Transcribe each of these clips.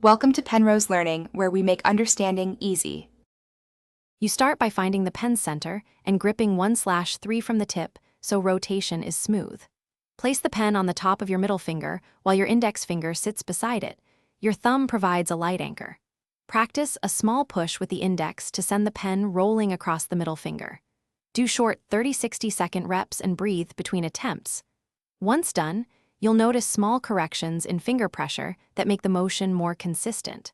Welcome to Penrose Learning, where we make understanding easy. You start by finding the pen center and gripping 1/3 from the tip so rotation is smooth. Place the pen on the top of your middle finger while your index finger sits beside it. Your thumb provides a light anchor. Practice a small push with the index to send the pen rolling across the middle finger. Do short 30-60-second reps and breathe between attempts. Once done, you'll notice small corrections in finger pressure that make the motion more consistent.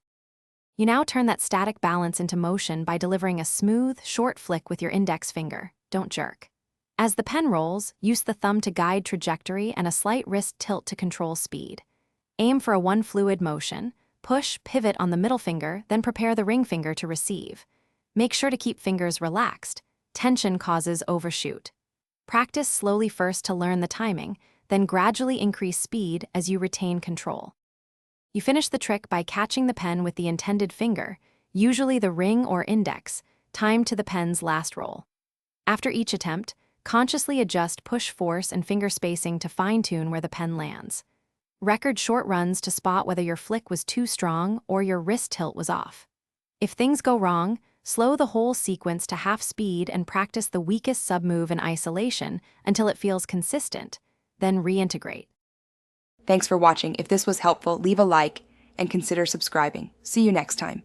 You now turn that static balance into motion by delivering a smooth, short flick with your index finger. Don't jerk. As the pen rolls, use the thumb to guide trajectory and a slight wrist tilt to control speed. Aim for a one-fluid motion. Push, pivot on the middle finger, then prepare the ring finger to receive. Make sure to keep fingers relaxed. Tension causes overshoot. Practice slowly first to learn the timing, then gradually increase speed as you retain control. You finish the trick by catching the pen with the intended finger, usually the ring or index, timed to the pen's last roll. After each attempt, consciously adjust push force and finger spacing to fine-tune where the pen lands. Record short runs to spot whether your flick was too strong or your wrist tilt was off. If things go wrong, slow the whole sequence to half speed and practice the weakest submove in isolation until it feels consistent, then reintegrate. Thanks for watching. If this was helpful, leave a like and consider subscribing. See you next time.